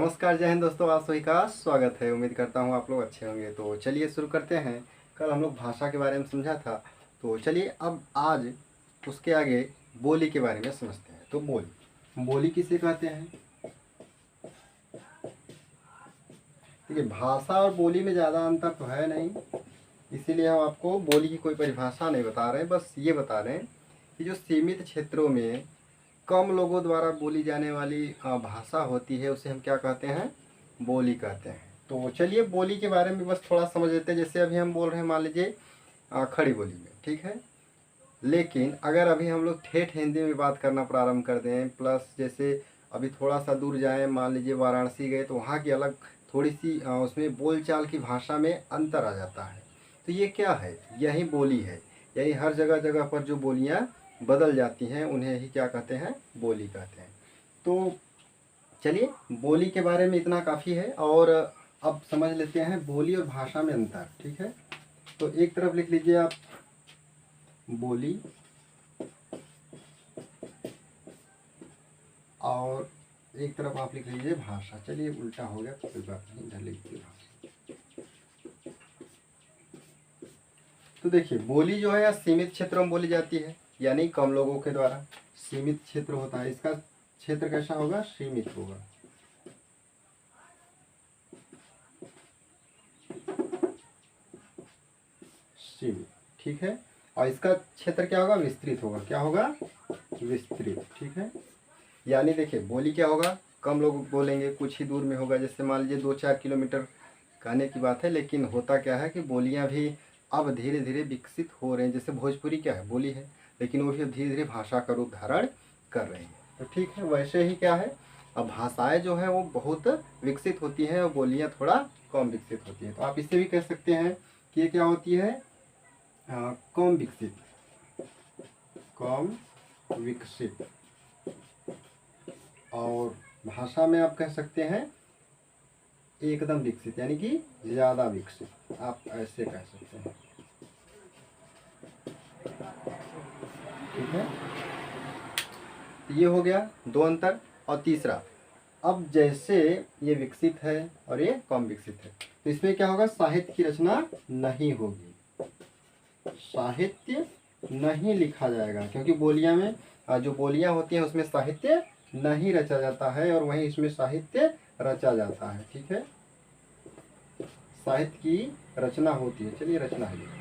नमस्कार, जय हिंद दोस्तों। आप सभी का स्वागत है। उम्मीद करता हूँ आप लोग अच्छे होंगे। तो चलिए शुरू करते हैं। कल हम लोग भाषा के बारे में समझा था, तो चलिए अब आज उसके आगे बोली के बारे में समझते हैं। तो बोली बोली किसे कहते हैं? देखिए, भाषा और बोली में ज़्यादा अंतर तो है नहीं, इसीलिए हम आपको बोली की कोई परिभाषा नहीं बता रहे हैं। बस ये बता रहे हैं कि जो सीमित क्षेत्रों में कम लोगों द्वारा बोली जाने वाली भाषा होती है, उसे हम क्या कहते हैं? बोली कहते हैं। तो चलिए बोली के बारे में बस थोड़ा समझ लेते हैं। जैसे अभी हम बोल रहे हैं, मान लीजिए खड़ी बोली में, ठीक है। लेकिन अगर अभी हम लोग ठेठ हिंदी में बात करना प्रारंभ कर दें, प्लस जैसे अभी थोड़ा सा दूर जाएं, मान लीजिए वाराणसी गए, तो वहाँ की अलग थोड़ी सी उसमें बोलचाल की भाषा में अंतर आ जाता है। तो ये क्या है? यही बोली है। यही हर जगह जगह पर जो बोलियाँ बदल जाती हैं, उन्हें ही क्या कहते हैं? बोली कहते हैं। तो चलिए बोली के बारे में इतना काफ़ी है। और अब समझ लेते हैं बोली और भाषा में अंतर, ठीक है। तो एक तरफ लिख लीजिए आप बोली, और एक तरफ आप लिख लीजिए भाषा। चलिए उल्टा हो गया, कोई बात नहीं, इधर लिख दीजिए भाषा। तो देखिए, बोली जो है सीमित क्षेत्रों में बोली जाती है, यानी कम लोगों के द्वारा। सीमित क्षेत्र होता है, इसका क्षेत्र कैसा होगा? सीमित होगा। सीमित, ठीक है। और इसका क्षेत्र क्या होगा? विस्तृत होगा। क्या होगा? विस्तृत, ठीक है। यानी देखिए, बोली क्या होगा? कम लोग बोलेंगे, कुछ ही दूर में होगा। जैसे मान लीजिए 2-4 किलोमीटर कहने की बात है, लेकिन होता क्या है कि बोलियां भी अब धीरे धीरे विकसित हो रहे हैं। जैसे भोजपुरी क्या है? बोली है, लेकिन वो भी अब धीरे धीरे भाषा का रूप धारण कर रही है। तो ठीक है, वैसे ही क्या है, अब भाषाएं जो है वो बहुत विकसित होती हैं और बोलियां थोड़ा कम विकसित होती हैं। तो आप इससे भी कह सकते हैं कि ये क्या होती है? कम विकसित, कम विकसित। और भाषा में आप कह सकते हैं एकदम विकसित, यानी कि ज़्यादा विकसित, आप ऐसे कह सकते हैं, ठीक है। तो ये हो गया दो अंतर। और तीसरा, अब जैसे ये विकसित है और ये कम विकसित है, तो इसमें क्या होगा? साहित्य की रचना नहीं होगी। साहित्य नहीं लिखा जाएगा, क्योंकि बोलियां में जो बोलियां होती हैं उसमें साहित्य नहीं रचा जाता है, और वहीं इसमें साहित्य रचा जाता है, ठीक है। साहित्य की रचना होती है। चलिए, रचना है,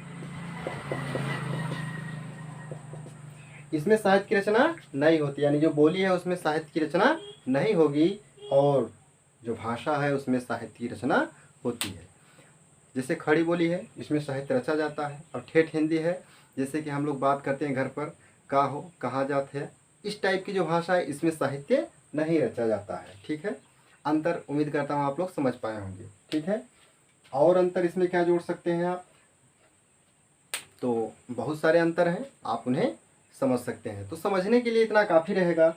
इसमें साहित्य की रचना नहीं होती, यानी जो बोली है उसमें साहित्य की रचना नहीं होगी, और जो भाषा है उसमें साहित्य की रचना होती है। जैसे खड़ी बोली है, इसमें साहित्य रचा जाता है। और ठेठ हिंदी है, जैसे कि हम लोग बात करते हैं घर पर, का हो, कहाँ जात है, इस टाइप की जो भाषा है इसमें साहित्य नहीं रचा जाता है, ठीक है। अंतर उम्मीद करता हूँ आप लोग समझ पाए होंगे, ठीक है। और अंतर इसमें क्या जोड़ सकते हैं आप? तो बहुत सारे अंतर हैं, आप उन्हें समझ सकते हैं। तो समझने के लिए इतना काफ़ी रहेगा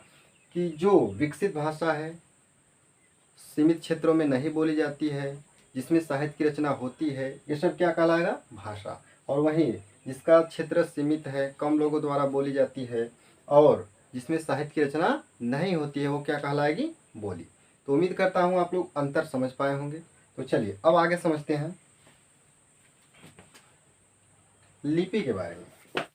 कि जो विकसित भाषा है, सीमित क्षेत्रों में नहीं बोली जाती है, जिसमें साहित्य की रचना होती है, ये सब क्या कहलाएगा? भाषा। और वहीं जिसका क्षेत्र सीमित है, कम लोगों द्वारा बोली जाती है, और जिसमें साहित्य की रचना नहीं होती है, वो क्या कहलाएगी? बोली। तो उम्मीद करता हूँ आप लोग अंतर समझ पाए होंगे। तो चलिए अब आगे समझते हैं लिपि के बारे में।